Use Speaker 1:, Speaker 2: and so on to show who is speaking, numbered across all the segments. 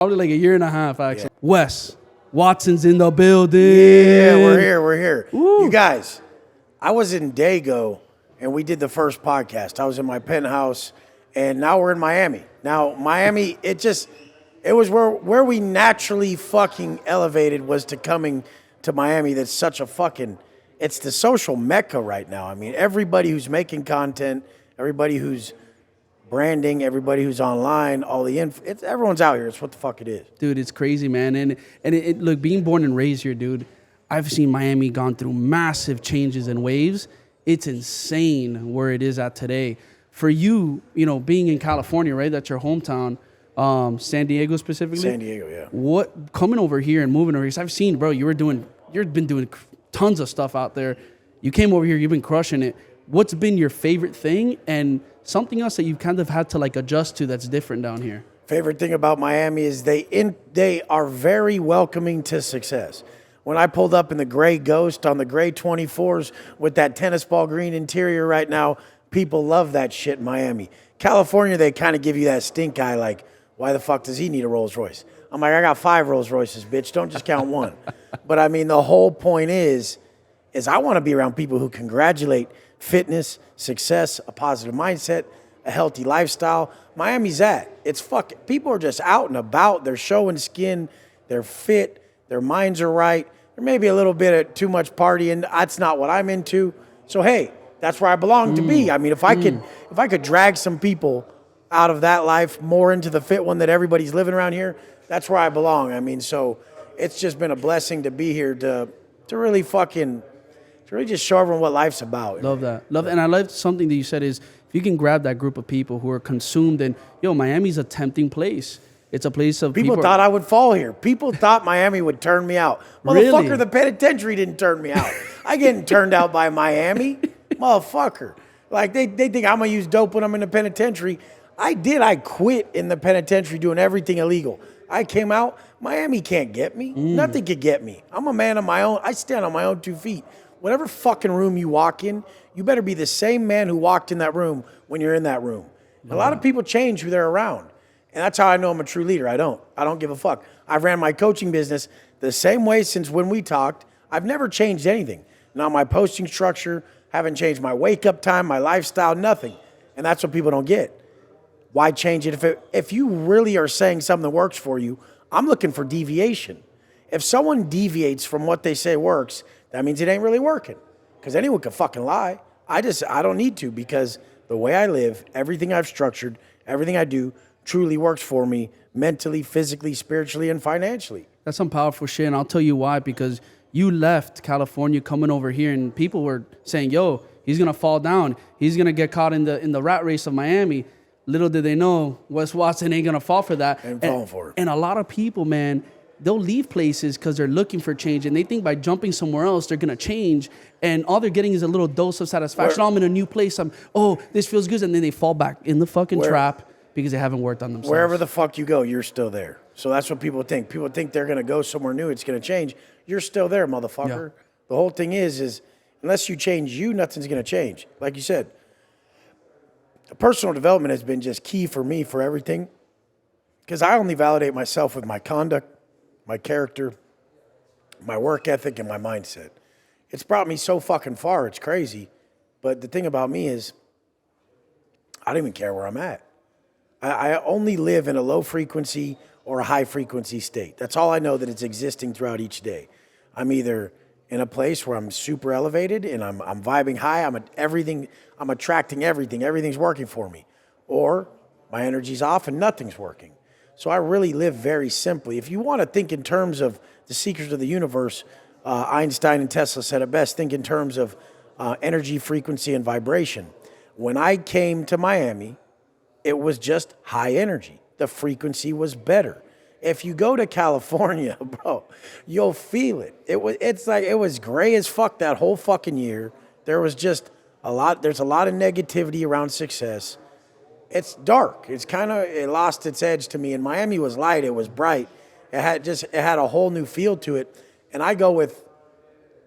Speaker 1: Probably like a year and a half, actually. Yeah. Wes, Watson's in the building.
Speaker 2: Yeah, we're here.
Speaker 1: Woo.
Speaker 2: You guys, I was in Dago, and we did the first podcast. I was in my penthouse, and now we're in Miami. Now, Miami, it was where we naturally fucking elevated was to coming to Miami. That's such a fucking, it's the social mecca right now. I mean, everybody who's making content, everybody who's branding, everybody who's online, all the everyone's out here. It's what the fuck it is.
Speaker 1: Dude, it's crazy, man. And look, being born and raised here, dude, I've seen Miami gone through massive changes and waves. It's insane where it is at today. For you, being in California, right? That's your hometown. San Diego specifically.
Speaker 2: San Diego, yeah.
Speaker 1: What coming over here and moving over here? 'Cause I've seen, bro, you've been doing tons of stuff out there. You came over here, you've been crushing it. What's been your favorite thing and something else that you've kind of had to like adjust to that's different down here?
Speaker 2: Favorite thing about Miami is they are very welcoming to success. When I pulled up in the gray Ghost on the gray 24s with that tennis ball green interior right now, people love that shit in Miami. California, they kind of give you that stink eye like, why the fuck does he need a Rolls Royce? I'm like, I got 5 Rolls Royces, bitch. Don't just count one. But I mean, the whole point is I want to be around people who congratulate fitness, success, a positive mindset, a healthy lifestyle. Miami's that. It's fucking, people are just out and about. They're showing skin. They're fit. Their minds are right. There may be a little bit of too much partying. That's not what I'm into. So, hey, that's where I belong to be. I mean, if I could drag some people out of that life more into the fit one that everybody's living around here, that's where I belong. I mean, so it's just been a blessing to be here to really fucking, to really just show everyone what life's about.
Speaker 1: Love that. And I love something that you said is if you can grab that group of people who are consumed and, Miami's a tempting place. It's a place of
Speaker 2: people thought I would fall here. People thought Miami would turn me out. Motherfucker,
Speaker 1: Really?
Speaker 2: The penitentiary didn't turn me out. I getting turned out by Miami. Motherfucker. Like, they think I'm going to use dope when I'm in the penitentiary. I did. I quit in the penitentiary doing everything illegal. I came out. Miami can't get me. Nothing could get me. I'm a man of my own. I stand on my own 2 feet. Whatever fucking room you walk in, you better be the same man who walked in that room when you're in that room. A lot of people change who they're around. And that's how I know I'm a true leader. I don't give a fuck. I've ran my coaching business the same way since when we talked. I've never changed anything. Not my posting structure, haven't changed my wake up time, my lifestyle, nothing. And that's what people don't get. Why change it? If you really are saying something that works for you, I'm looking for deviation. If someone deviates from what they say works, that means it ain't really working. Because anyone can fucking lie. I don't need to, because the way I live, everything I've structured, everything I do truly works for me mentally, physically, spiritually, and financially.
Speaker 1: That's some powerful shit, and I'll tell you why. Because you left California coming over here, and people were saying, yo, he's going to fall down. He's going to get caught in the rat race of Miami. Little did they know, Wes Watson ain't going to fall for that.
Speaker 2: And falling for it.
Speaker 1: And a lot of people, man, they'll leave places because they're looking for change, and they think by jumping somewhere else, they're going to change. And all they're getting is a little dose of satisfaction. I'm in a new place. This feels good. And then they fall back in the fucking trap because they haven't worked on themselves.
Speaker 2: Wherever the fuck you go, you're still there. So that's what people think. People think they're going to go somewhere new. It's going to change. You're still there, motherfucker. Yeah. The whole thing is unless you change you, nothing's going to change. Like you said, personal development has been just key for me for everything, because I only validate myself with my conduct, my character, my work ethic, and my mindset. It's brought me so fucking far. It's crazy. But the thing about me is I don't even care where I'm at. I only live in a low frequency or a high frequency state. That's all I know that it's existing throughout each day. I'm either in a place where I'm super elevated and I'm vibing high, I'm attracting everything, everything's working for me. Or my energy's off and nothing's working. So I really live very simply. If you want to think in terms of the secrets of the universe, Einstein and Tesla said it best, think in terms of energy, frequency, and vibration. When I came to Miami, it was just high energy. The frequency was better. If you go to California, bro, you'll feel it. It was gray as fuck that whole fucking year. There's a lot of negativity around success. It's dark. It lost its edge to me. And Miami was light. It was bright. It had a whole new feel to it. And I go with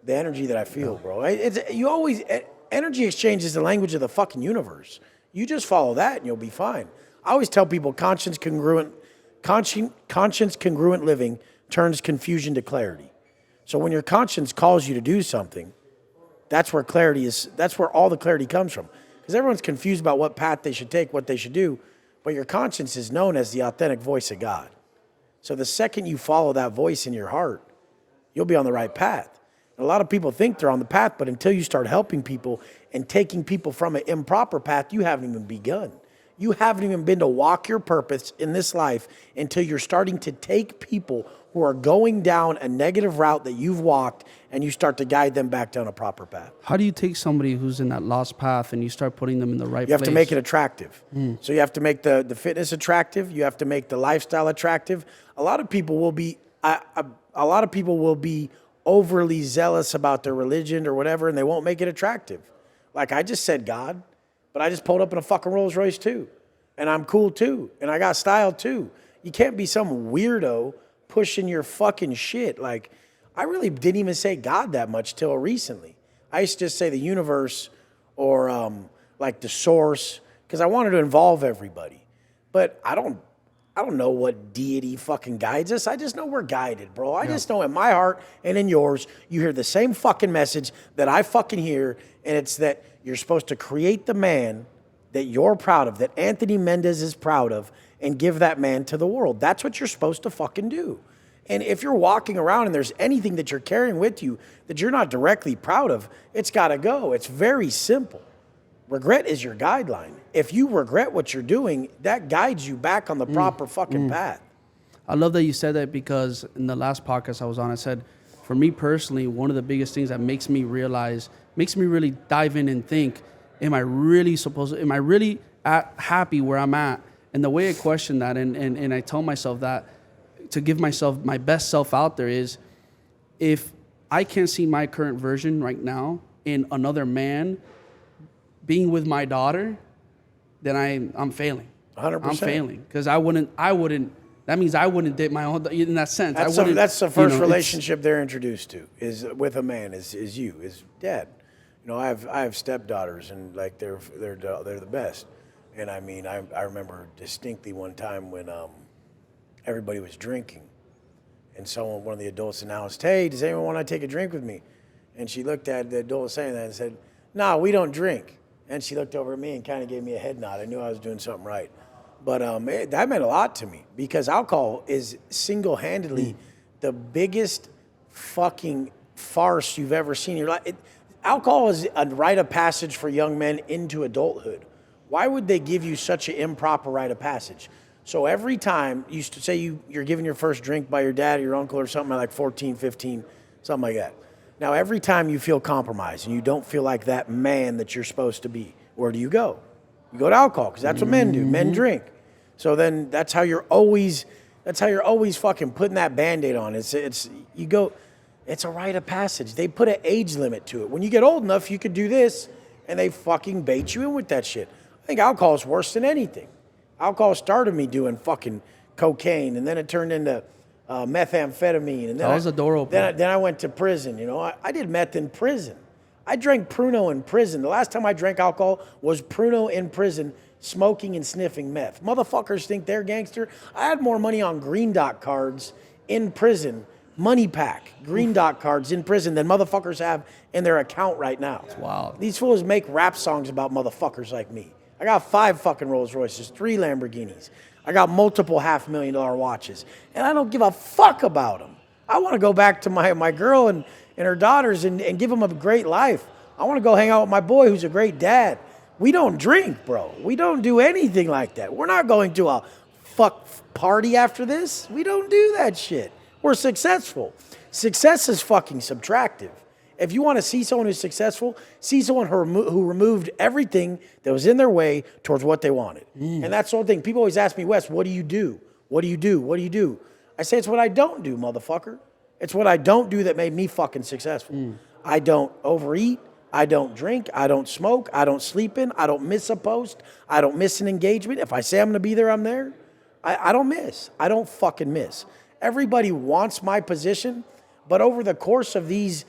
Speaker 2: the energy that I feel, bro. Energy exchange is the language of the fucking universe. You just follow that and you'll be fine. I always tell people conscience congruent conscience congruent living turns confusion to clarity. So when your conscience calls you to do something, that's where clarity is. That's where all the clarity comes from. Because everyone's confused about what path they should take, what they should do. But your conscience is known as the authentic voice of God. So the second you follow that voice in your heart, you'll be on the right path. And a lot of people think they're on the path, but until you start helping people and taking people from an improper path, you haven't even begun. You haven't even been to walk your purpose in this life until you're starting to take people who are going down a negative route that you've walked and you start to guide them back down a proper path.
Speaker 1: How do you take somebody who's in that lost path and you start putting them in the right place?
Speaker 2: You have to make it attractive. So you have to make the fitness attractive. You have to make the lifestyle attractive. A lot of people will be overly zealous about their religion or whatever, and they won't make it attractive. Like I just said God, but I just pulled up in a fucking Rolls Royce too. And I'm cool too. And I got style too. You can't be some weirdo pushing your fucking shit. Like, I really didn't even say God that much till recently. I used to just say the universe or like the source, because I wanted to involve everybody. But I don't know what deity fucking guides us. I just know we're guided, bro. I just know in my heart and in yours, you hear the same fucking message that I fucking hear, and it's that you're supposed to create the man that you're proud of, that Anthony Mendez is proud of, and give that man to the world. That's what you're supposed to fucking do. And if you're walking around and there's anything that you're carrying with you that you're not directly proud of, it's got to go. It's very simple. Regret is your guideline. If you regret what you're doing, that guides you back on the proper fucking path.
Speaker 1: I love that you said that, because in the last podcast I was on, I said, for me personally, one of the biggest things that makes me really dive in and think, am I really happy where I'm at? And the way I question that and I tell myself that, to give myself my best self out there, is if I can't see my current version right now in another man being with my daughter, then I'm failing.
Speaker 2: 100%.
Speaker 1: I'm failing, because I wouldn't. That means I wouldn't date my own. In that sense,
Speaker 2: that's the first relationship they're introduced to is with a man. Is dad. You know, I have stepdaughters, and like they're the best. And I mean, I remember distinctly one time when everybody was drinking, and one of the adults announced, "Hey, does anyone want to take a drink with me?" And she looked at the adult saying that and said, "No, we don't drink." And she looked over at me and kind of gave me a head nod. I knew I was doing something right. But that meant a lot to me, because alcohol is single-handedly the biggest fucking farce you've ever seen in your life. Alcohol is a rite of passage for young men into adulthood. Why would they give you such an improper rite of passage? So every time, you used to say you're giving your first drink by your dad or your uncle or something like 14, 15, something like that. Now, every time you feel compromised and you don't feel like that man that you're supposed to be, where do you go? You go to alcohol, because that's what men do. Men drink. So then that's how you're always fucking putting that Band-Aid on. It's a rite of passage. They put an age limit to it. When you get old enough, you could do this, and they fucking bait you in with that shit. I think alcohol is worse than anything. Alcohol started me doing fucking cocaine, and then it turned into methamphetamine. And then
Speaker 1: that was a door opener.
Speaker 2: Then I went to prison. You know, I did meth in prison. I drank Pruno in prison. The last time I drank alcohol was Pruno in prison, smoking and sniffing meth. Motherfuckers think they're gangster. I had more money on Green Dot cards in prison, money pack, Green Dot cards in prison than motherfuckers have in their account right now.
Speaker 1: It's wild.
Speaker 2: These fools make rap songs about motherfuckers like me. I got 5 fucking Rolls Royces, 3 Lamborghinis. I got multiple $500,000 watches, and I don't give a fuck about them. I want to go back to my girl and her daughters and give them a great life. I want to go hang out with my boy who's a great dad. We don't drink, bro. We don't do anything like that. We're not going to a fuck party after this. We don't do that shit. We're successful. Success is fucking subtractive. If you want to see someone who's successful, see someone who removed everything that was in their way towards what they wanted. And that's the whole thing. People always ask me, Wes, what do you do? What do you do? What do you do? I say, it's what I don't do, motherfucker. It's what I don't do that made me fucking successful. I don't overeat. I don't drink. I don't smoke. I don't sleep in. I don't miss a post. I don't miss an engagement. If I say I'm going to be there, I'm there. I don't miss. I don't fucking miss. Everybody wants my position, but over the course of these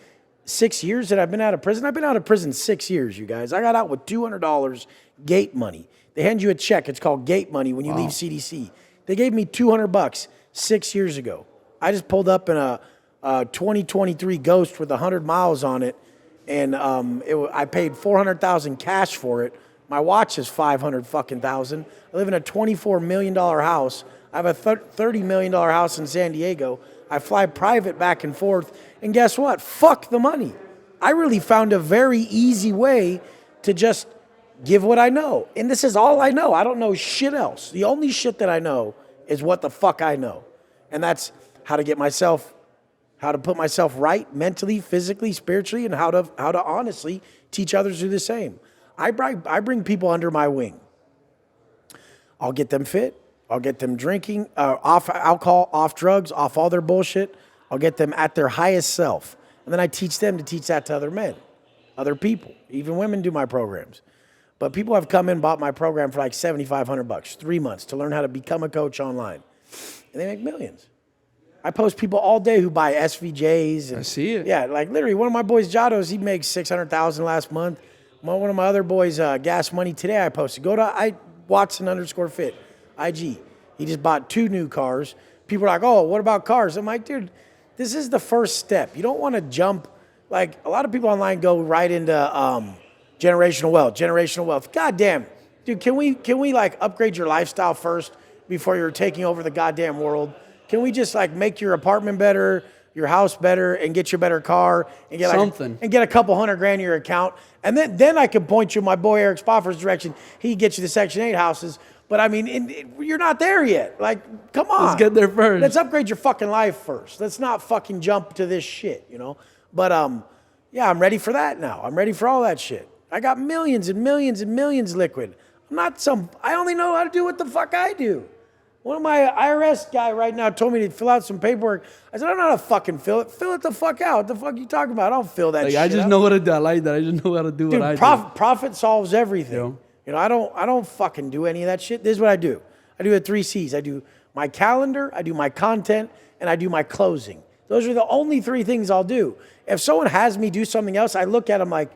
Speaker 2: 6 years that I've been out of prison, I've been out of prison 6 years, you guys. I got out with $200 gate money. They hand you a check. It's called gate money when you leave CDC. They gave me $200 6 years ago. I just pulled up in a 2023 Ghost with 100 miles on it, and I paid $400,000 cash for it. My watch is $500,000. I live in a $24 million house. I have a $30 million house in San Diego. I fly private back and forth. And guess what? Fuck the money. I really found a very easy way to just give what I know. And this is all I know. I don't know shit else. The only shit that I know is what the fuck I know. And that's how to put myself right mentally, physically, spiritually, and how to honestly teach others to do the same. I bring people under my wing. I'll get them fit. I'll get them drinking, off alcohol, off drugs, off all their bullshit. I'll get them at their highest self. And then I teach them to teach that to other men, other people. Even women do my programs. But people have come in and bought my program for like $7,500, 3 months, to learn how to become a coach online. And they make millions. I post people all day who buy SVJs. And,
Speaker 1: I see it.
Speaker 2: Yeah, like literally one of my boys, Jados, he makes $600,000 last month. One of my other boys, Gas Money, today I posted. Go to Watson_fit, IG. He just bought 2 new cars. People are like, oh, what about cars? I'm like, dude, this is the first step. You don't want to jump. Like, a lot of people online go right into generational wealth. God damn. Dude, can we like upgrade your lifestyle first before you're taking over the goddamn world? Can we just like make your apartment better, your house better, and get you a better car and get
Speaker 1: something
Speaker 2: and get a couple $100,000 in your account? And then I can point you in my boy Eric Spoffer's direction. He gets you the Section 8 houses. But I mean, you're not there yet. Like, come on.
Speaker 1: Let's get there first.
Speaker 2: Let's upgrade your fucking life first. Let's not fucking jump to this shit, you know? But yeah, I'm ready for that now. I'm ready for all that shit. I got millions and millions and millions liquid. I only know how to do what the fuck I do. One of my IRS guy right now told me to fill out some paperwork. I said, I don't know how to fucking fill it. Fill it the fuck out. What the fuck are you talking about? I don't fill that shit
Speaker 1: I just
Speaker 2: out.
Speaker 1: know what to do. I like that. I just know how to do what I do.
Speaker 2: Profit solves everything.
Speaker 1: Yeah.
Speaker 2: You know, I don't fucking do any of that shit. This is what I do. I do the 3 C's. I do my calendar, I do my content, and I do my closing. Those are the only 3 things I'll do. If someone has me do something else, I look at them like,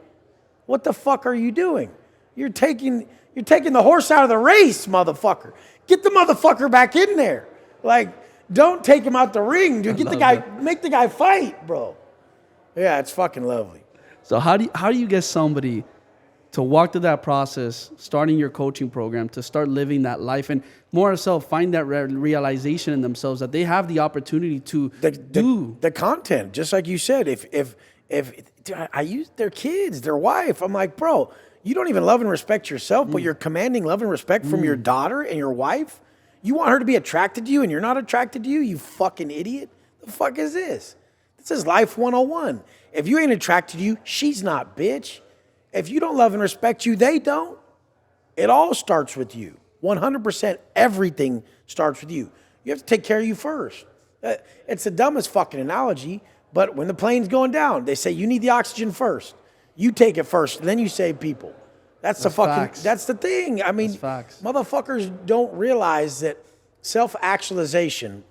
Speaker 2: what the fuck are you doing? You're taking the horse out of the race, motherfucker. Get the motherfucker back in there. Like, don't take him out the ring, dude. Make the guy fight, bro. Yeah, it's fucking lovely.
Speaker 1: So how do you get somebody to walk through that process, starting your coaching program, to start living that life, and more so find that realization in themselves that they have the opportunity to do
Speaker 2: the content, just like you said. If I use their kids, their wife, I'm like, bro, you don't even love and respect yourself, but you're commanding love and respect from your daughter and your wife. You want her to be attracted to you, and you're not attracted to you, you fucking idiot. The fuck is this? This is life 101. If you ain't attracted to you, she's not, bitch. If you don't love and respect you, they don't. It all starts with you. 100% everything starts with you. You have to take care of you first. It's the dumbest fucking analogy, but when the plane's going down, they say you need the oxygen first. You take it first, and then you save people. That's the thing. I mean, motherfuckers don't realize that self-actualization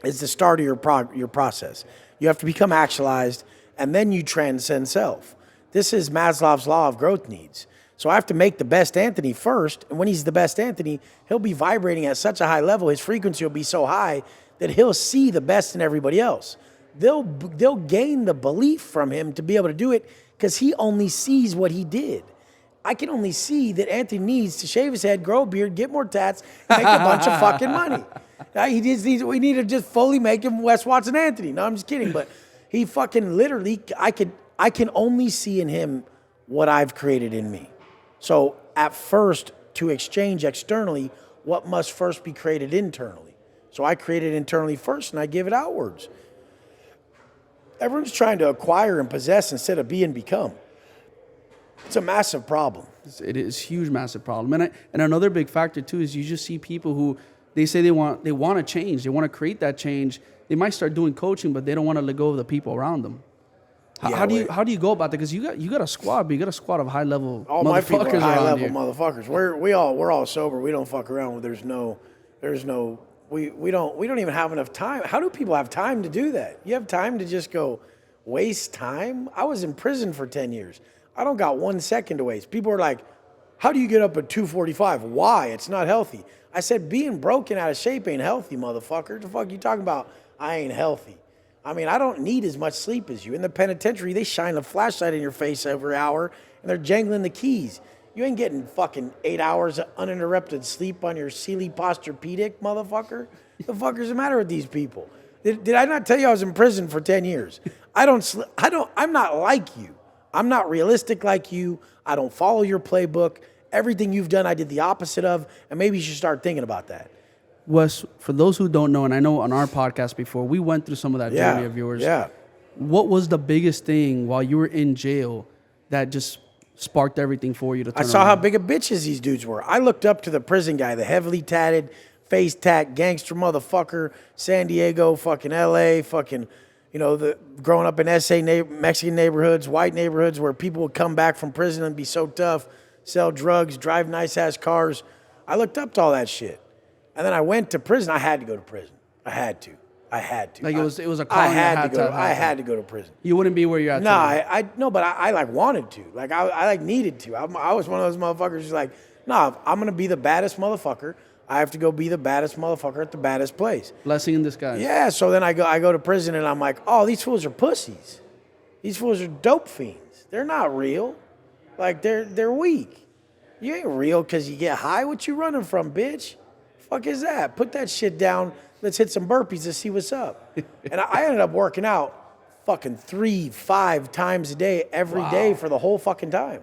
Speaker 2: is the start of your process. You have to become actualized, and then you transcend self. This is Maslow's law of growth needs. So I have to make the best Anthony first, and when he's the best Anthony, he'll be vibrating at such a high level, his frequency will be so high that he'll see the best in everybody else. They'll gain the belief from him to be able to do it because he only sees what he did. I can only see that Anthony needs to shave his head, grow a beard, get more tats, and make a bunch of fucking money. We need to just fully make him Wes Watson Anthony. No, I'm just kidding, but he fucking literally, I can only see in him what I've created in me. So at first, to exchange externally, what must first be created internally? So I create it internally first, and I give it outwards. Everyone's trying to acquire and possess instead of be and become. It's a massive problem.
Speaker 1: It is a huge, massive problem. And another big factor, too, is you just see people who, they say they want to change. They want to create that change. They might start doing coaching, but they don't want to let go of the people around them. How do you go about that? Because you got a squad, but you got a squad of high level
Speaker 2: all
Speaker 1: motherfuckers
Speaker 2: my people are high level
Speaker 1: here.
Speaker 2: motherfuckers. We're all sober. We don't fuck around. We don't even have enough time. How do people have time to do that? You have time to just go waste time? I was in prison for 10 years. I don't got 1 second to waste. People are like, How do you get up at 245? Why? It's not healthy. I said, being broken out of shape ain't healthy, motherfucker. The fuck you talking about? I ain't healthy. I mean, I don't need as much sleep as you. In the penitentiary, they shine a flashlight in your face every hour, and they're jangling the keys. You ain't getting fucking 8 hours of uninterrupted sleep on your Sealy Posturepedic, motherfucker. The fuck's the matter with these people? Did I not tell you I was in prison for 10 years? I'm not like you. I'm not realistic like you. I don't follow your playbook. Everything you've done, I did the opposite of, and maybe you should start thinking about that.
Speaker 1: Wes, for those who don't know, and I know on our podcast before, we went through some of that journey of yours.
Speaker 2: Yeah.
Speaker 1: What was the biggest thing while you were in jail that just sparked everything for you to turn
Speaker 2: I saw
Speaker 1: around?
Speaker 2: how big of bitches these dudes were. I looked up to the prison guy, the heavily tatted, face tat, gangster motherfucker, San Diego, fucking LA, fucking, growing up in Mexican neighborhoods, white neighborhoods where people would come back from prison and be so tough, sell drugs, drive nice-ass cars. I looked up to all that shit. And then I went to prison. I had to go to prison. I had to.
Speaker 1: Like it was a calling.
Speaker 2: I had to go to prison.
Speaker 1: You wouldn't be where you're at today.
Speaker 2: No, but I like wanted to. Like I like needed to. I was one of those motherfuckers who's like, nah, if I'm gonna be the baddest motherfucker, I have to go be the baddest motherfucker at the baddest place.
Speaker 1: Blessing in disguise.
Speaker 2: Yeah, so then I go to prison and I'm like, oh, these fools are pussies. These fools are dope fiends. They're not real. Like they're weak. You ain't real because you get high. What you running from, bitch? Fuck is that? Put that shit down. Let's hit some burpees to see what's up. And I ended up working out fucking 3-5 times a day, every day for the whole fucking time.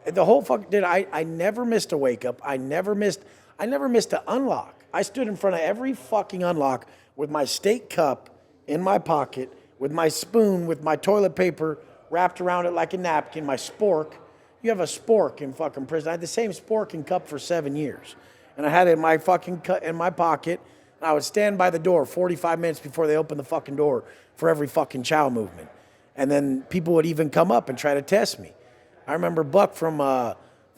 Speaker 2: The whole fucking, dude, I never missed a wake up. I never missed an unlock. I stood in front of every fucking unlock with my steak cup in my pocket, with my spoon, with my toilet paper wrapped around it like a napkin, my spork. You have a spork in fucking prison. I had the same spork and cup for 7 years. And I had it in my fucking in my pocket. And I would stand by the door 45 minutes before they opened the fucking door for every fucking chow movement. And then people would even come up and try to test me. I remember Buck from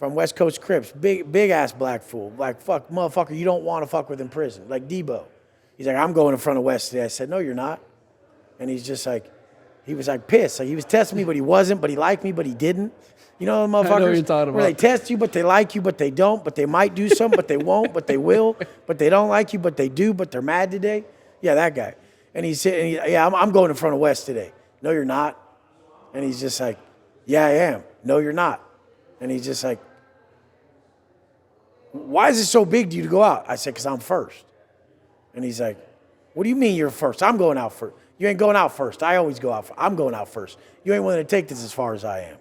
Speaker 2: West Coast Crips, big ass black fool. Like, fuck, motherfucker, you don't want to fuck with in prison. Like Debo. He's like, I'm going in front of West today. I said, no, you're not. And he's just like, he was like pissed. Like he was testing me, but he wasn't. But he liked me, but he didn't. You know the motherfuckers?
Speaker 1: I know what you're talking about.
Speaker 2: Where they test you, but they like you, but they don't. But they might do something, but they won't. But they will. But they don't like you, but they do. But they're mad today. Yeah, that guy. And he's sitting. Yeah, I'm going in front of West today. No, you're not. And he's just like, yeah, I am. No, you're not. And he's just like, why is it so big to you to go out? I said, because I'm first. And he's like, what do you mean you're first? I'm going out first. You ain't going out first. I always go out first. I'm going out first. You ain't willing to take this as far as I am.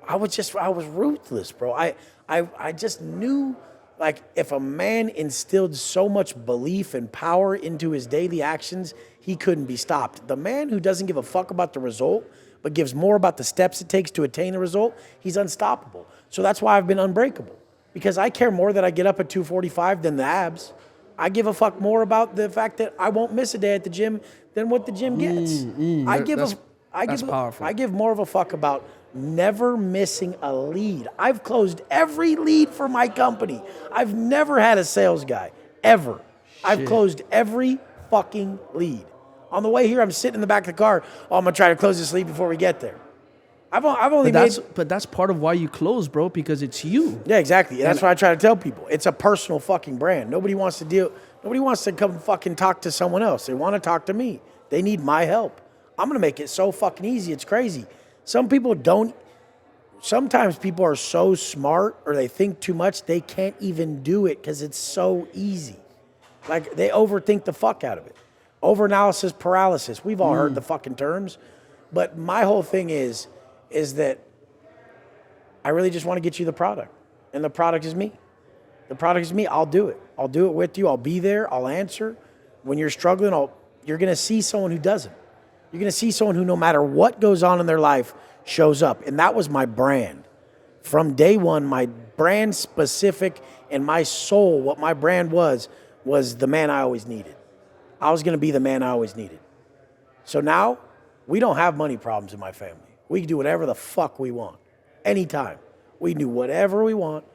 Speaker 2: I was ruthless, bro. I just knew, like, if a man instilled so much belief and power into his daily actions, he couldn't be stopped. The man who doesn't give a fuck about the result, but gives more about the steps it takes to attain the result, he's unstoppable. So that's why I've been unbreakable. Because I care more that I get up at 2:45 than the abs. I give a fuck more about the fact that I won't miss a day at the gym than what the gym gets. I give more of a fuck about never missing a lead. I've closed every lead for my company. I've never had a sales guy, ever. I've closed every fucking lead. On the way here, I'm sitting in the back of the car. Oh, I'm going to try to close this lead before we get there. But
Speaker 1: that's part of why you close, bro, because it's you.
Speaker 2: Yeah, exactly. And that's what I try to tell people. It's a personal fucking brand. Nobody wants to come fucking talk to someone else. They want to talk to me. They need my help. I'm going to make it so fucking easy. It's crazy. Sometimes people are so smart or they think too much, they can't even do it because it's so easy. Like, they overthink the fuck out of it. Overanalysis paralysis. We've all heard the fucking terms. But my whole thing is that I really just want to get you the product. And the product is me. The product is me. I'll do it. I'll do it with you. I'll be there. I'll answer. When you're struggling, you're going to see someone who doesn't. You're going to see someone who, no matter what goes on in their life, shows up. And that was my brand. From day one, my brand specific and my soul, what my brand was the man I always needed. I was going to be the man I always needed. So now, we don't have money problems in my family. We can do whatever the fuck we want. Anytime. We can do whatever we want.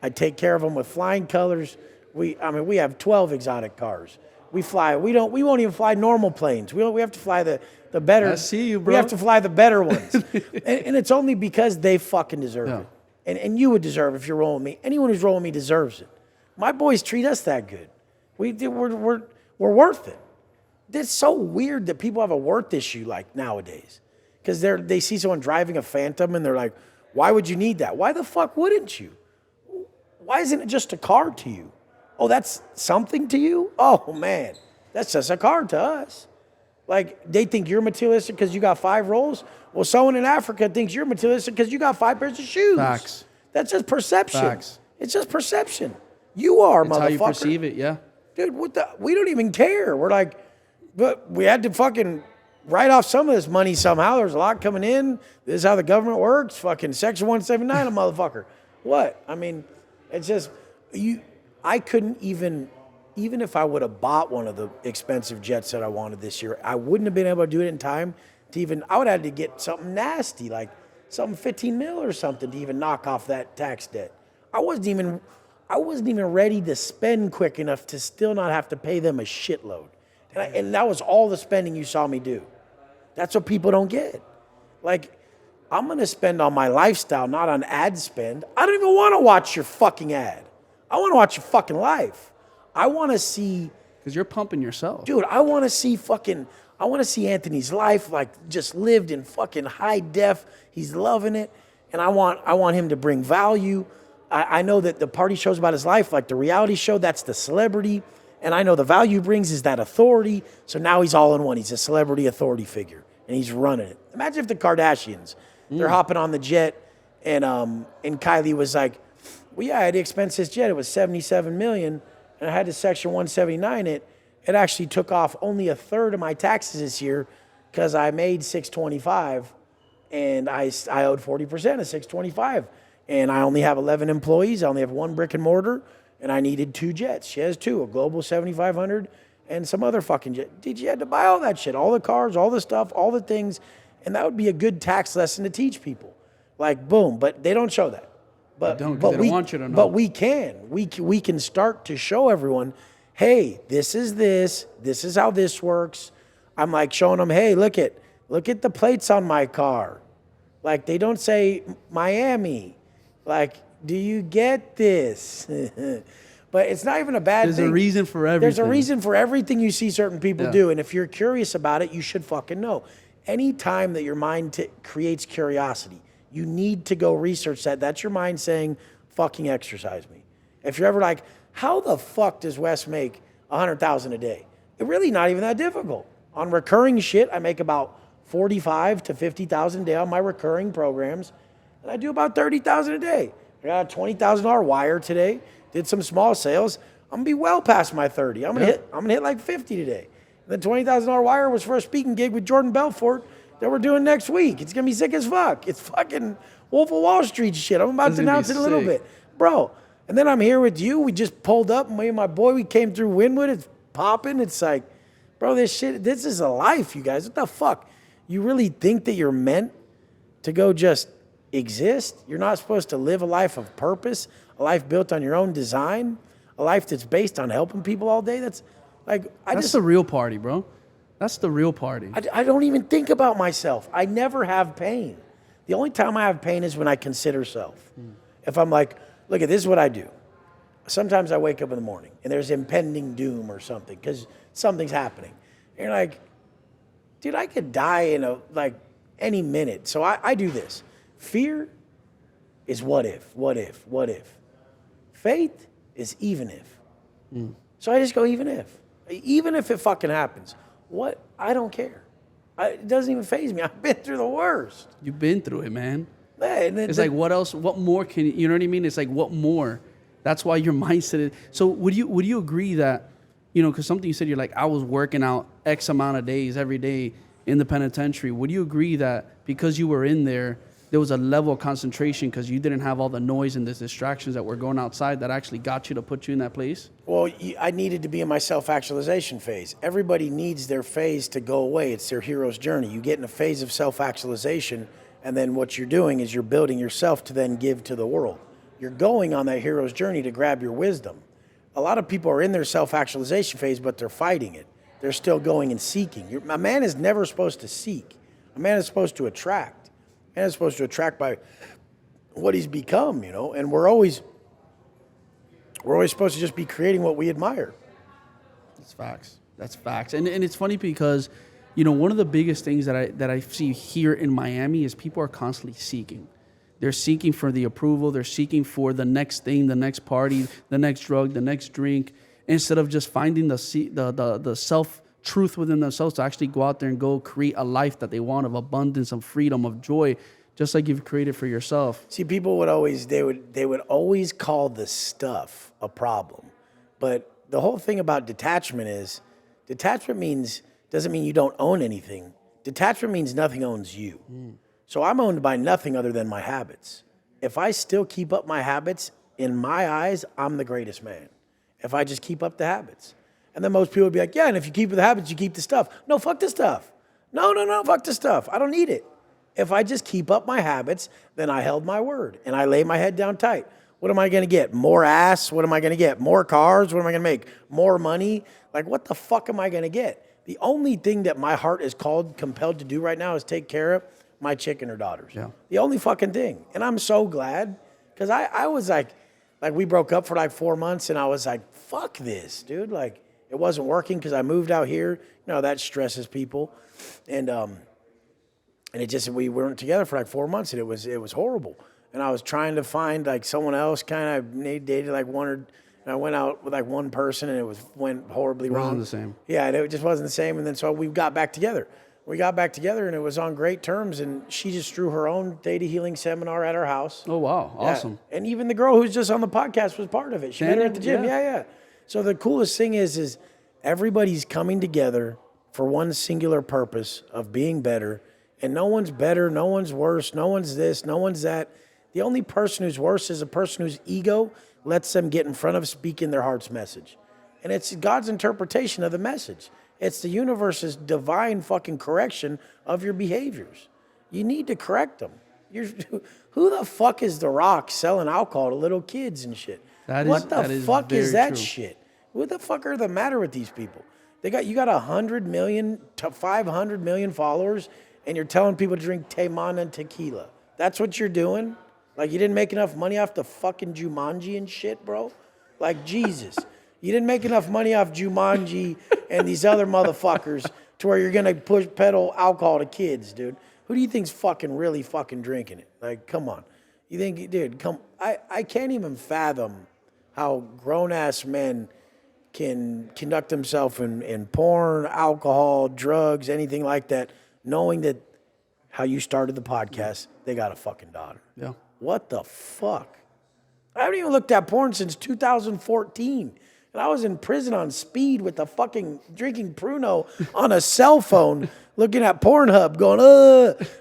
Speaker 2: I take care of them with flying colors. We have 12 exotic cars. We fly. We won't even fly normal planes. We have to fly the better.
Speaker 1: I see you, bro.
Speaker 2: We have to fly the better ones. and it's only because they fucking deserve it. and you would deserve it if you're rolling with me. Anyone who's rolling with me deserves it. My boys treat us that good. We're worth it. It's so weird that people have a worth issue like nowadays, because they see someone driving a Phantom and they're like, why would you need that? Why the fuck wouldn't you? Why isn't it just a car to you? Oh, that's something to you? Oh, man, that's just a car to us. Like, they think you're materialistic because you got 5 rolls. Well, someone in Africa thinks you're materialistic because you got 5 pairs of shoes.
Speaker 1: Facts.
Speaker 2: That's just perception.
Speaker 1: Facts.
Speaker 2: It's just perception. You are,
Speaker 1: It's
Speaker 2: motherfucker.
Speaker 1: how you perceive it, yeah.
Speaker 2: Dude, we don't even care. We're like, but we had to fucking write off some of this money somehow. There's a lot coming in. This is how the government works. Fucking Section 179, a motherfucker. What? I mean, it's just, I couldn't even if I would have bought one of the expensive jets that I wanted this year, I wouldn't have been able to do it in time I would have had to get something nasty, like something 15 mil or something to even knock off that tax debt. I wasn't even ready to spend quick enough to still not have to pay them a shitload. And that was all the spending you saw me do. That's what people don't get. Like, I'm going to spend on my lifestyle, not on ad spend. I don't even want to watch your fucking ad. I want to watch your fucking life. I want to see...
Speaker 1: Because you're pumping yourself.
Speaker 2: Dude, I want to see Anthony's life, like, just lived in fucking high def. He's loving it. And I want him to bring value. I know that the party shows about his life, like the reality show, that's the celebrity. And I know the value he brings is that authority. So now he's all in one. He's a celebrity authority figure. And he's running it. Imagine if the Kardashians, they're hopping on the jet, and Kylie was like, well, yeah, I had to expense this jet. It was $77 million, and I had to Section 179 it. It actually took off only a third of my taxes this year because I made $625, and I owed 40% of $625. And I only have 11 employees. I only have 1 brick and mortar, and I needed 2 jets. She has 2, a Global 7500 and some other fucking jet. Dude, you had to buy all that shit, all the cars, all the stuff, all the things, and that would be a good tax lesson to teach people. Like, boom, but they don't show that. But
Speaker 1: they don't want you to know.
Speaker 2: But we can. We can start to show everyone, hey, this is how this works. I'm like showing them, hey, look at the plates on my car. Like, they don't say Miami. Like, do you get this? But it's not even a bad thing.
Speaker 1: There's a reason for everything.
Speaker 2: There's a reason for everything you see certain people do. And if you're curious about it, you should fucking know. Anytime that your mind creates curiosity, you need to go research that. That's your mind saying, fucking exercise me. If you're ever like, how the fuck does Wes make $100,000 a day? It's really not even that difficult. On recurring shit, I make about $45,000 to $50,000 a day on my recurring programs. And I do about $30,000 a day. I got a $20,000 wire today. Did some small sales. I'm gonna be well past my 30. I'm gonna hit like 50 today. And the $20,000 wire was for a speaking gig with Jordan Belfort that we're doing next week. It's gonna be sick as fuck. It's fucking Wolf of Wall Street shit. I'm about to announce it in a little bit, bro. And then I'm here with you. We just pulled up. Me and my boy, we came through Wynwood. It's popping. It's like, bro, this is a life, you guys. What the fuck? You really think that you're meant to go just exist? You're not supposed to live a life of purpose, a life built on your own design, a life that's based on helping people all day. That's like,
Speaker 1: that's the real party, bro. That's the real party.
Speaker 2: I don't even think about myself. I never have pain. The only time I have pain is when I consider self. If I'm like, look, this is what I do. Sometimes I wake up in the morning and there's impending doom or something because something's happening. And you're like, dude, I could die in any minute. So I do this. Fear is what if. Faith is even if. So I just go even if. Even if it fucking happens. What? I don't care. It doesn't even faze me. I've been through the worst.
Speaker 1: You've been through it, man.
Speaker 2: It's
Speaker 1: like, what else? What more can you know what I mean? It's like, what more? That's why your mindset is. So would you agree that, because something you said, you're like, I was working out X amount of days every day in the penitentiary. Would you agree that because you were in there was a level of concentration because you didn't have all the noise and the distractions that were going outside that actually got you to put you in that place?
Speaker 2: Well, I needed to be in my self-actualization phase. Everybody needs their phase to go away. It's their hero's journey. You get in a phase of self-actualization, and then what you're doing is you're building yourself to then give to the world. You're going on that hero's journey to grab your wisdom. A lot of people are in their self-actualization phase, but they're fighting it. They're still going and seeking. A man is never supposed to seek. A man is supposed to attract. A man is supposed to attract by what he's become, you know. And we're always supposed to just be creating what we admire.
Speaker 1: That's facts. That's facts. And it's funny because, you know, one of the biggest things that I see here in Miami is people are constantly seeking. They're seeking for the approval. They're seeking for the next thing, the next party, the next drug, the next drink, instead of just finding the self-truth within themselves to actually go out there and go create a life that they want, of abundance, of freedom, of joy, just like you've created for yourself.
Speaker 2: See, people would always, they would always call the stuff a problem. But the whole thing about detachment is, doesn't mean you don't own anything. Detachment means nothing owns you. So I'm owned by nothing other than my habits. If I still keep up my habits, in my eyes, I'm the greatest man. If I just keep up the habits. And then most people would be like, yeah, and if you keep the habits, you keep the stuff. No, fuck the stuff. No, fuck the stuff. I don't need it. If I just keep up my habits, then I held my word and I lay my head down tight. What am I going to get? More ass? What am I going to get? More cars? What am I going to make? More money? Like, what the fuck am I going to get? The only thing that my heart is compelled to do right now is take care of my chick and her daughters.
Speaker 1: Yeah.
Speaker 2: The only fucking thing. And I'm so glad, because I was like we broke up for like 4 months and I was like, fuck this, dude. Like, it wasn't working because I moved out here. You know, that stresses people. And it just, we weren't together for like 4 months and it was horrible. And I was trying to find like someone else, kind of dated like one, or and I went out with like one person and went horribly wrong.
Speaker 1: It wasn't the same.
Speaker 2: Yeah, and it just wasn't the same. And then so we got back together. We got back together and it was on great terms. And she just threw her own data healing seminar at our house.
Speaker 1: Oh, wow. Awesome.
Speaker 2: Yeah. And even the girl who's just on the podcast was part of it. She met her at the gym. Yeah. So the coolest thing is everybody's coming together for one singular purpose of being better. And no one's better, no one's worse, no one's this, no one's that. The only person who's worse is a person whose ego lets them get in front of speaking their heart's message. And it's God's interpretation of the message. It's the universe's divine fucking correction of your behaviors. You need to correct them. Who the fuck is The Rock selling alcohol to little kids and shit? What the fuck is that shit? What the fuck are the matter with these people? You got 100 million to 500 million followers, and you're telling people to drink Taymana and tequila. That's what you're doing? Like, you didn't make enough money off the fucking Jumanji and shit, bro? Like, Jesus. You didn't make enough money off Jumanji and these other motherfuckers to where you're going to peddle alcohol to kids, dude. Who do you think's really fucking drinking it? Like, come on. You think, dude, I can't even fathom how grown-ass men can conduct themselves in porn, alcohol, drugs, anything like that, knowing that how you started the podcast, they got a fucking daughter.
Speaker 1: Yeah.
Speaker 2: What the fuck? I haven't even looked at porn since 2014. And I was in prison on speed with the fucking drinking Pruno on a cell phone, looking at Pornhub, going,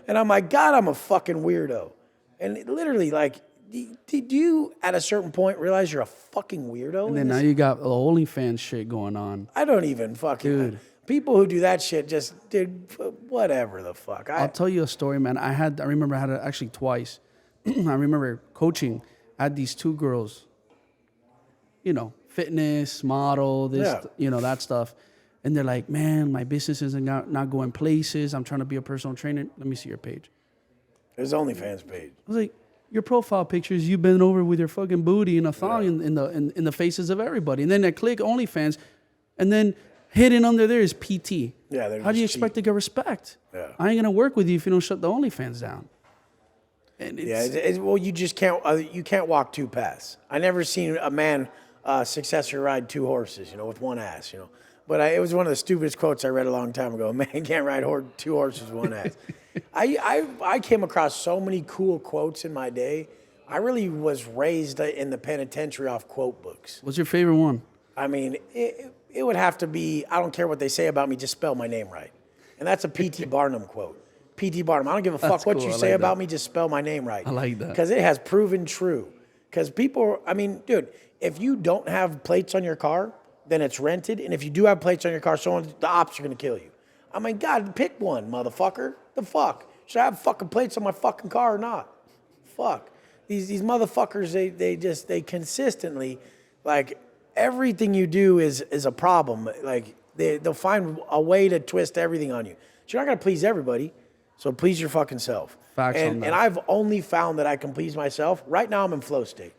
Speaker 2: And I'm like, God, I'm a fucking weirdo. And literally, like, did you at a certain point realize you're a fucking weirdo?
Speaker 1: And then now you got the OnlyFans shit going on.
Speaker 2: I don't even fucking... Dude. People who do that shit just, dude, whatever the fuck.
Speaker 1: I'll tell you a story, man. I remember I had it actually twice. I remember coaching. I had these two girls, you know, fitness, model, that stuff. And they're like, man, my business isn't not going places. I'm trying to be a personal trainer. Let me see your page.
Speaker 2: There's OnlyFans page.
Speaker 1: I was like, your profile pictures, you've been over with your fucking booty and a thong in the faces of everybody. And then I click OnlyFans, and then hidden under there is PT.
Speaker 2: Yeah,
Speaker 1: how do you expect to get respect?
Speaker 2: Yeah.
Speaker 1: I ain't gonna work with you if you don't shut the OnlyFans down. And
Speaker 2: well, you just can't. You can't walk two paths. I never seen a man successfully ride two horses, with one ass, But it was one of the stupidest quotes I read a long time ago. A man can't ride two horses with one ass. I came across so many cool quotes in my day. I really was raised in the penitentiary off quote books.
Speaker 1: What's your favorite one?
Speaker 2: I mean, it would have to be, I don't care what they say about me, just spell my name right. And that's a P.T. Barnum quote. P.T. Barnum, I don't give a fuck what you say about me, just spell my name right.
Speaker 1: I like that.
Speaker 2: Because it has proven true. Because people, dude, if you don't have plates on your car, then it's rented. And if you do have plates on your car, the ops are going to kill you. I mean, God, pick one, motherfucker. The fuck? Should I have fucking plates on my fucking car or not? Fuck. These motherfuckers, they consistently, like, everything you do is a problem. Like, they'll find a way to twist everything on you. So you're not going to please everybody. So please your fucking self.
Speaker 1: Facts on
Speaker 2: And
Speaker 1: that.
Speaker 2: I've only found that I can please myself. Right now I'm in flow state.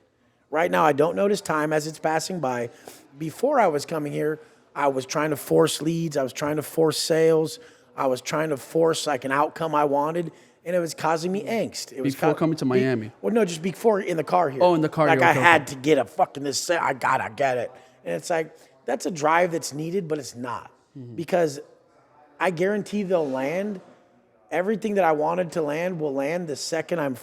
Speaker 2: Right now I don't notice time as it's passing by. Before I was coming here, I was trying to force leads. I was trying to force sales. I was trying to force like an outcome I wanted, and it was causing me angst. It was
Speaker 1: Before coming to Miami.
Speaker 2: Well, no, just before in the car here.
Speaker 1: Oh, in the car
Speaker 2: Like
Speaker 1: here,
Speaker 2: I
Speaker 1: okay,
Speaker 2: had to get a fucking this sale. I get it. And it's like, that's a drive that's needed, but it's not. Because I guarantee they'll land. Everything that I wanted to land will land the second I'm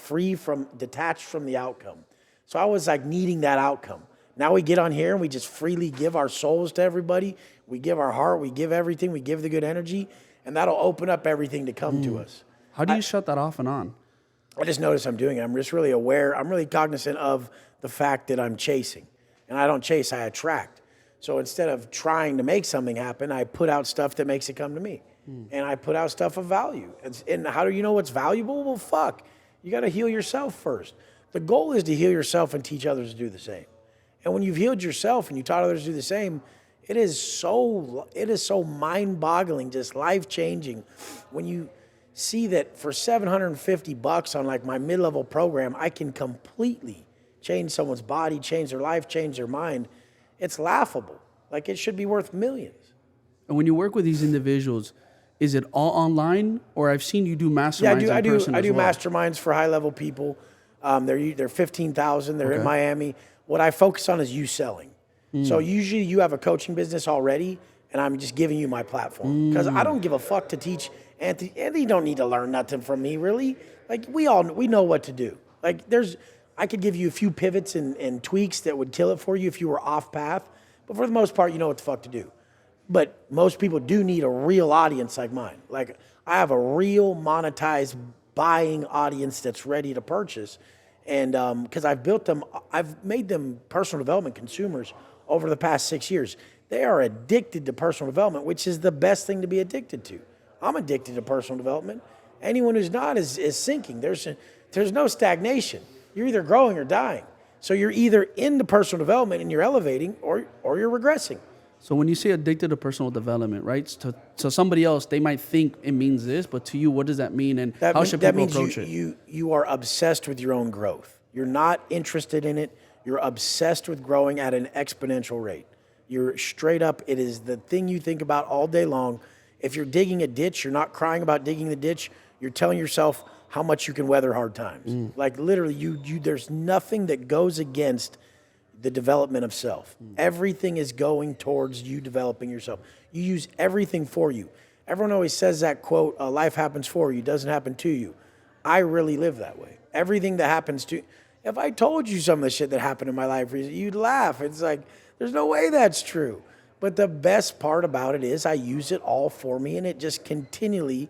Speaker 2: detached from the outcome. So I was like needing that outcome. Now we get on here and we just freely give our souls to everybody. We give our heart, we give everything, we give the good energy, and that'll open up everything to come to us.
Speaker 1: How do you shut that off and on?
Speaker 2: I just notice I'm doing it. I'm just really aware. I'm really cognizant of the fact that I'm chasing. And I don't chase, I attract. So instead of trying to make something happen, I put out stuff that makes it come to me. And I put out stuff of value. And how do you know what's valuable? Well, fuck. You got to heal yourself first. The goal is to heal yourself and teach others to do the same. And when you've healed yourself and you taught others to do the same, it is so mind-boggling, just life-changing when you see that for $750 on like my mid-level program, I can completely change someone's body, change their life, change their mind. It's laughable. Like it should be worth millions.
Speaker 1: And when you work with these individuals, is it all online, or I've seen you do masterminds in person
Speaker 2: I
Speaker 1: as
Speaker 2: do
Speaker 1: well?
Speaker 2: masterminds for high-level people. They're 15,000. They're in Miami. What I focus on is you selling. So usually you have a coaching business already, and I'm just giving you my platform because I don't give a fuck to teach Anthony. Anthony don't need to learn nothing from me, really. Like we know what to do. Like I could give you a few pivots and tweaks that would kill it for you if you were off path, but for the most part, you know what the fuck to do. But most people do need a real audience like mine. Like I have a real monetized buying audience that's ready to purchase. And because I've made them personal development consumers over the past 6 years. They are addicted to personal development, which is the best thing to be addicted to. I'm addicted to personal development. Anyone who's not is sinking. There's no stagnation. You're either growing or dying. So you're either into personal development and you're elevating or you're regressing.
Speaker 1: So when you say addicted to personal development, right? So somebody else, they might think it means this, but to you, what does that mean, and how should people approach it?
Speaker 2: You are obsessed with your own growth. You're not interested in it. You're obsessed with growing at an exponential rate. You're straight up, it is the thing you think about all day long. If you're digging a ditch, you're not crying about digging the ditch. You're telling yourself how much you can weather hard times. Like literally, there's nothing that goes against the development of self. Everything is going towards you developing yourself. You use everything for you. Everyone always says that quote, life happens for you, doesn't happen to you. I really live that way. Everything that happens to, if I told you some of the shit that happened in my life, you'd laugh. It's like, there's no way that's true. But the best part about it is I use it all for me, and it just continually,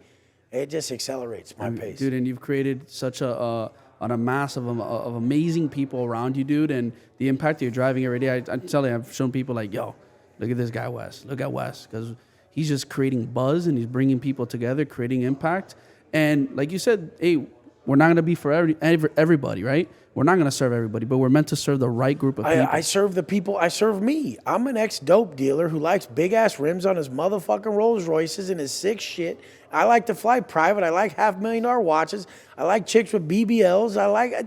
Speaker 2: it just accelerates my pace.
Speaker 1: Dude, and you've created such a mass of amazing people around you, dude, and the impact that you're driving every day. I'm telling you, I've shown people like, yo, look at this guy, Wes. Look at Wes, because he's just creating buzz and he's bringing people together, creating impact. And like you said, hey, we're not going to be for everybody, right? We're not going to serve everybody, but we're meant to serve the right group of people.
Speaker 2: I serve the people. I serve me. I'm an ex-dope dealer who likes big-ass rims on his motherfucking Rolls Royces and his sick shit. I like to fly private. I like $500,000 watches. I like chicks with BBLs.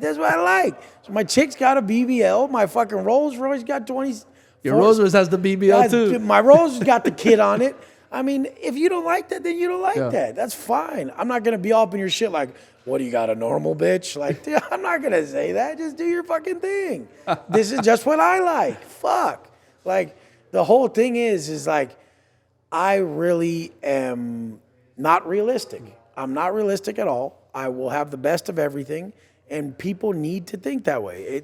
Speaker 2: That's what I like. So my chick's got a BBL. My fucking Rolls Royce got 20.
Speaker 1: Your Rolls Royce has the BBL too.
Speaker 2: My Rolls got the kid on it. I mean, if you don't like that, then you don't like that. That's fine. I'm not going to be all up in your shit like, what do you got, a normal bitch? Like, dude, I'm not going to say that. Just do your fucking thing. This is just what I like. Fuck. Like, the whole thing is like, I really am not realistic. I'm not realistic at all. I will have the best of everything, and people need to think that way.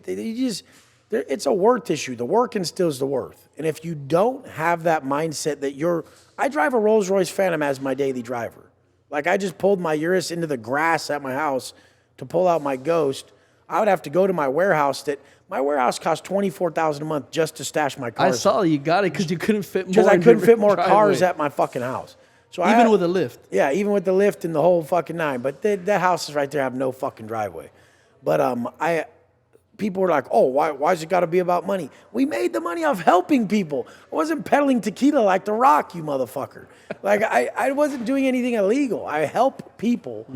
Speaker 2: It's a worth issue. The work instills the worth. And if you don't have that mindset that I drive a Rolls Royce Phantom as my daily driver. Like I just pulled my Urus into the grass at my house to pull out my Ghost. I would have to go to my warehouse. My warehouse costs $24,000 a month just to stash my cars.
Speaker 1: I saw you got it because you couldn't fit more.
Speaker 2: Because I couldn't fit more
Speaker 1: driveway.
Speaker 2: cars at my fucking house. So
Speaker 1: even with a lift.
Speaker 2: Yeah, even with the lift and the whole fucking nine. But that house is right there. I have no fucking driveway. But people were like, oh, why's it got to be about money? We made the money off helping people. I wasn't peddling tequila like The Rock, you motherfucker. Like, I wasn't doing anything illegal. I help people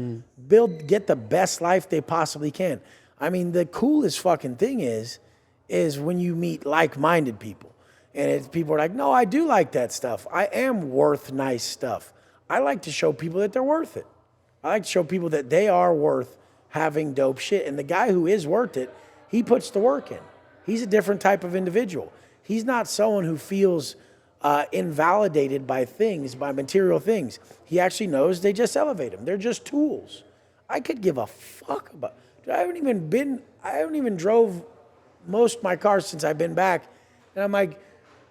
Speaker 2: get the best life they possibly can. I mean, the coolest fucking thing is when you meet like-minded people. And people are like, no, I do like that stuff. I am worth nice stuff. I like to show people that they're worth it. I like to show people that they are worth having dope shit. And the guy who is worth it, he puts the work in. He's a different type of individual. He's not someone who feels invalidated by things, by material things. He actually knows they just elevate him. They're just tools. I could give a fuck about. Dude, I haven't even drove most of my cars since I've been back. And I'm like,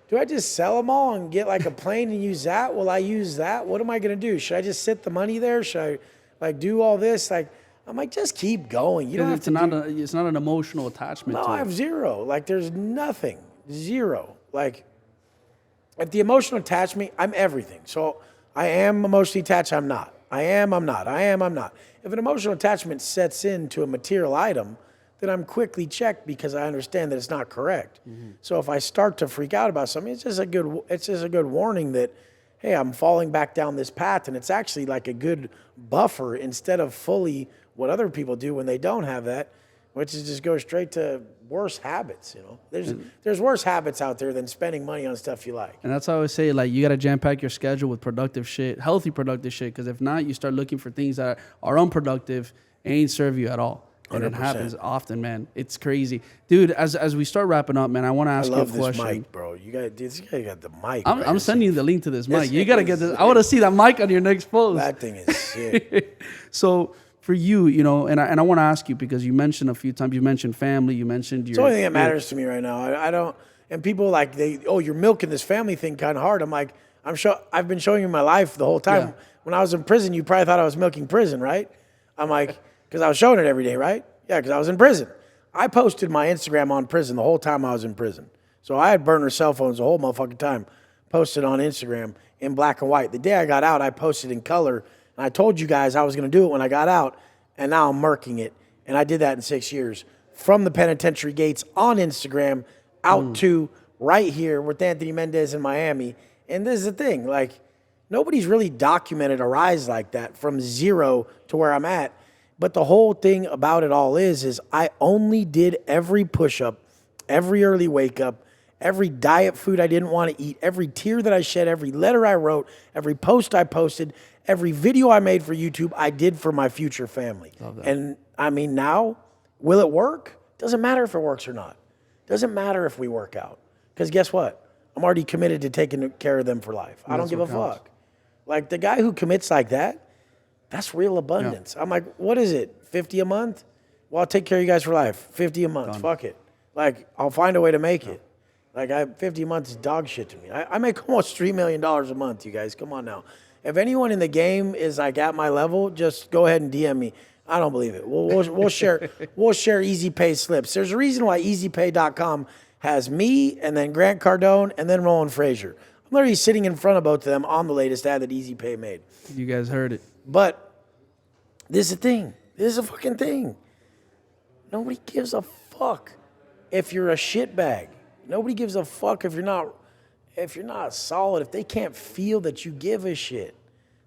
Speaker 2: do I just sell them all and get like a plane and use that? Will I use that? What am I going to do? Should I just sit the money there? Should I like do all this? Like, I'm like, just keep going. You don't have to
Speaker 1: it's not an emotional attachment to it.
Speaker 2: No, I have zero. Like, there's nothing. Zero. Like, if the emotional attachment, I'm everything. So I am emotionally attached, I'm not. I am, I'm not. I am, I'm not. If an emotional attachment sets into a material item, then I'm quickly checked because I understand that it's not correct. Mm-hmm. So if I start to freak out about something, it's just a good warning that, hey, I'm falling back down this path, and it's actually like a good buffer instead of fully what other people do when they don't have that, which is just go straight to worse habits. You know, there's worse habits out there than spending money on stuff you like.
Speaker 1: And that's how I always say, like, you got to jam pack your schedule with productive shit, healthy productive shit, because if not, you start looking for things that are unproductive and ain't serve you at all. And 100%. It happens often, man. It's crazy, dude. As we start wrapping up, man, I want to ask you a question.
Speaker 2: I love this mic, bro. This guy got the mic.
Speaker 1: I'm sending you the link to this mic. You gotta get this. I want to see that mic on your next post.
Speaker 2: That thing is sick.
Speaker 1: So for you, you know, and I want to ask you because you mentioned a few times. You mentioned family. You mentioned your.
Speaker 2: It's the only thing that matters to me right now. I don't. And people like you're milking this family thing kind of hard. I'm like, I've been showing you my life the whole time. Yeah. When I was in prison, you probably thought I was milking prison, right? I'm like, because I was showing it every day, right? Yeah, because I was in prison. I posted my Instagram on prison the whole time I was in prison. So I had burner cell phones the whole motherfucking time. Posted on Instagram in black and white. The day I got out, I posted in color. And I told you guys I was going to do it when I got out. And now I'm murking it. And I did that in 6 years. From the penitentiary gates on Instagram out to right here with Anthony Mendez in Miami. And this is the thing. Like, nobody's really documented a rise like that from zero to where I'm at. But the whole thing about it all is I only did every push-up, every early wake-up, every diet food I didn't want to eat, every tear that I shed, every letter I wrote, every post I posted, every video I made for YouTube, I did for my future family. And, I mean, now, will it work? Doesn't matter if it works or not. Doesn't matter if we work out. Because guess what? I'm already committed to taking care of them for life. I don't give a fuck. Like, the guy who commits like that, that's real abundance. Yeah. I'm like, what is it? 50 a month? Well, I'll take care of you guys for life. 50 a month. Done. Fuck it. Like, I'll find a way to make it. Like, 50 a month is dog shit to me. I make almost $3 million a month, you guys. Come on now. If anyone in the game is like at my level, just go ahead and DM me. I don't believe it. We'll share Easy Pay slips. There's a reason why EasyPay.com has me and then Grant Cardone and then Roland Frazier. I'm literally sitting in front of both of them on the latest ad that Easy Pay made.
Speaker 1: You guys heard it.
Speaker 2: But this is a thing. This is a fucking thing. Nobody gives a fuck if you're a shitbag. Nobody gives a fuck if you're not solid, if they can't feel that you give a shit.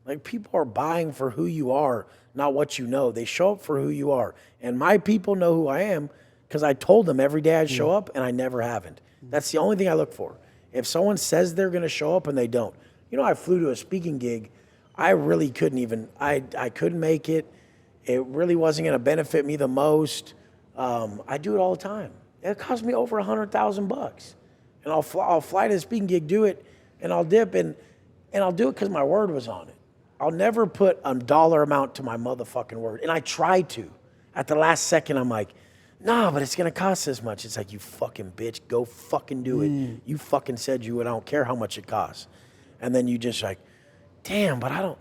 Speaker 2: Like, people are buying for who you are, not what you know. They show up for who you are. And my people know who I am because I told them every day I'd show up, and I never haven't. That's the only thing I look for. If someone says they're going to show up and they don't. You know, I flew to a speaking gig. I really couldn't even, I couldn't make it. It really wasn't going to benefit me the most. I do it all the time. It cost me over $100,000. And I'll fly to the speaking gig, do it, and I'll dip, and I'll do it because my word was on it. I'll never put a dollar amount to my motherfucking word. And I tried to. At the last second, I'm like, nah, but it's going to cost this much. It's like, you fucking bitch, go fucking do it. You fucking said you would. I don't care how much it costs. And then you just like, damn, but I don't,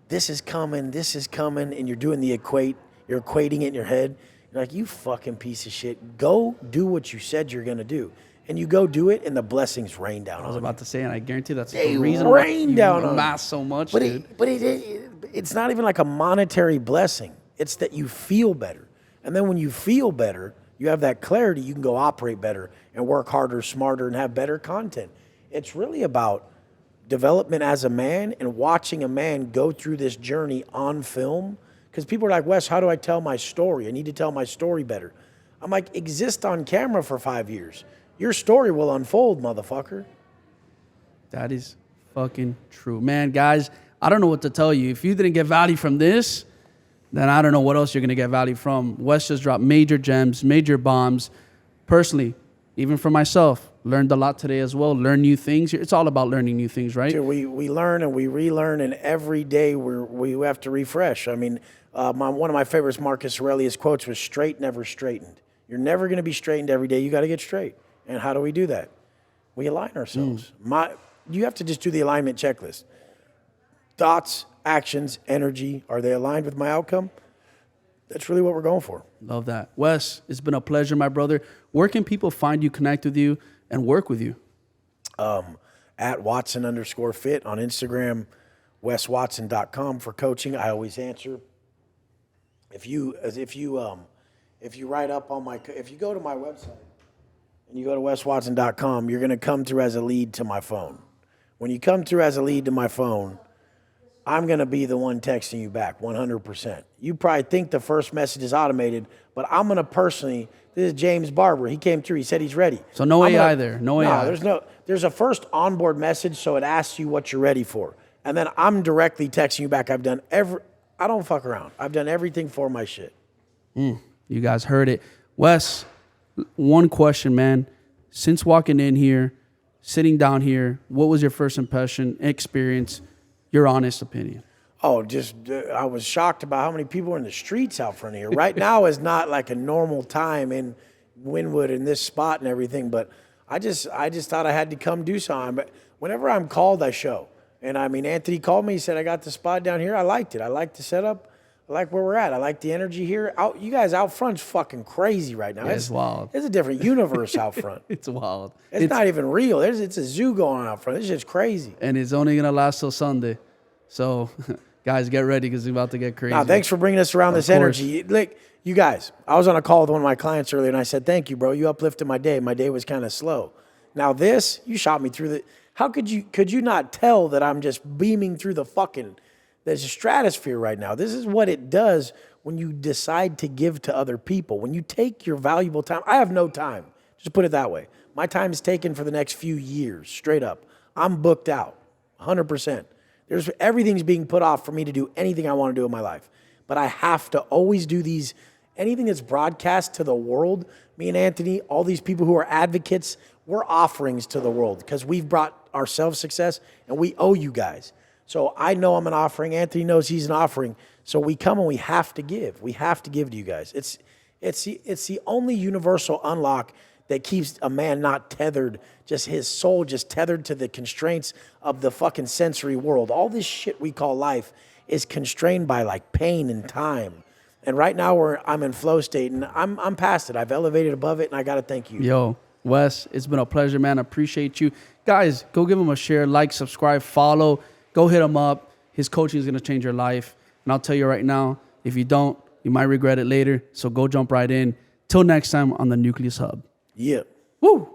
Speaker 2: this is coming, and you're doing you're equating it in your head. You're like, you fucking piece of shit. Go do what you said you're going to do. And you go do it, and the blessings rain down on you. I was
Speaker 1: about to say, and I guarantee that's
Speaker 2: the
Speaker 1: reason
Speaker 2: why you
Speaker 1: amass so much, dude.
Speaker 2: It's not even like a monetary blessing. It's that you feel better. And then when you feel better, you have that clarity, you can go operate better and work harder, smarter, and have better content. It's really about development as a man and watching a man go through this journey on film. Because people are like, Wes, how do I tell my story? I need to tell my story better. I'm like, exist on camera for 5 years. Your story will unfold, motherfucker.
Speaker 1: That is fucking true. Man, guys, I don't know what to tell you. If you didn't get value from this, then I don't know what else you're going to get value from. Wes just dropped major gems, major bombs. Personally, even for myself, learned a lot today as well. Learn new things. It's all about learning new things, right?
Speaker 2: Dude, we learn and we relearn, and every day we have to refresh. I mean, one of my favorites, Marcus Aurelius quotes was, straight, never straightened. You're never going to be straightened every day. You got to get straight. And how do we do that? We align ourselves. You have to just do the alignment checklist. Thoughts, actions, energy, are they aligned with my outcome? That's really what we're going for.
Speaker 1: Love that. Wes, it's been a pleasure, my brother. Where can people find you, connect with you, and work with you?
Speaker 2: At Watson_fit on Instagram, weswatson.com for coaching. I always answer. If you write up on if you go to my website and you go to weswatson.com, you're going to come through as a lead to my phone. When you come through as a lead to my phone, I'm going to be the one texting you back 100%. You probably think the first message is automated, but I'm going to personally, this is James Barber. He came through. He said he's ready.
Speaker 1: So no AI there. No AI.
Speaker 2: There's a first onboard message, so it asks you what you're ready for. And then I'm directly texting you back. I don't fuck around. I've done everything for my shit.
Speaker 1: You guys heard it. Wes, one question, man. Since walking in here, sitting down here, what was your first impression, experience, your honest opinion?
Speaker 2: Oh, I was shocked about how many people are in the streets out front of here. Right now is not like a normal time in Wynwood in this spot and everything, but I just thought I had to come do something. But whenever I'm called, I show. And I mean, Anthony called me. He said, I got the spot down here. I liked it. I like the setup. I like where we're at. I like the energy here. You guys out front's fucking crazy right now.
Speaker 1: Yeah, it's wild.
Speaker 2: It's a different universe out front.
Speaker 1: It's wild.
Speaker 2: It's not even real. It's a zoo going on out front. It's just crazy.
Speaker 1: And it's only going to last till Sunday. So, guys, get ready because it's about to get crazy.
Speaker 2: Now, thanks for bringing us around this energy. Like, you guys, I was on a call with one of my clients earlier, and I said, thank you, bro. You uplifted my day. My day was kind of slow. Now this, you shot me through the... How could you not tell that I'm just beaming through there's a stratosphere right now. This is what it does when you decide to give to other people. When you take your valuable time. I have no time. Just put it that way. My time is taken for the next few years, straight up. I'm booked out, 100%. Everything's being put off for me to do anything I want to do in my life. But I have to always do anything that's broadcast to the world. Me and Anthony, all these people who are advocates, we're offerings to the world because we've brought ourselves success and we owe you guys. So I know I'm an offering. Anthony knows he's an offering. So we come and we have to give. We have to give to you guys. It's the only universal unlock that keeps a man not tethered, just his soul just tethered to the constraints of the fucking sensory world. All this shit we call life is constrained by like pain and time. And right now I'm in flow state and I'm past it. I've elevated above it and I got to thank you.
Speaker 1: Yo, Wes, it's been a pleasure, man. I appreciate you. Guys, go give him a share, like, subscribe, follow. Go hit him up. His coaching is going to change your life. And I'll tell you right now, if you don't, you might regret it later. So go jump right in. Till next time on the Nucleus Hub.
Speaker 2: Yeah.
Speaker 1: Woo!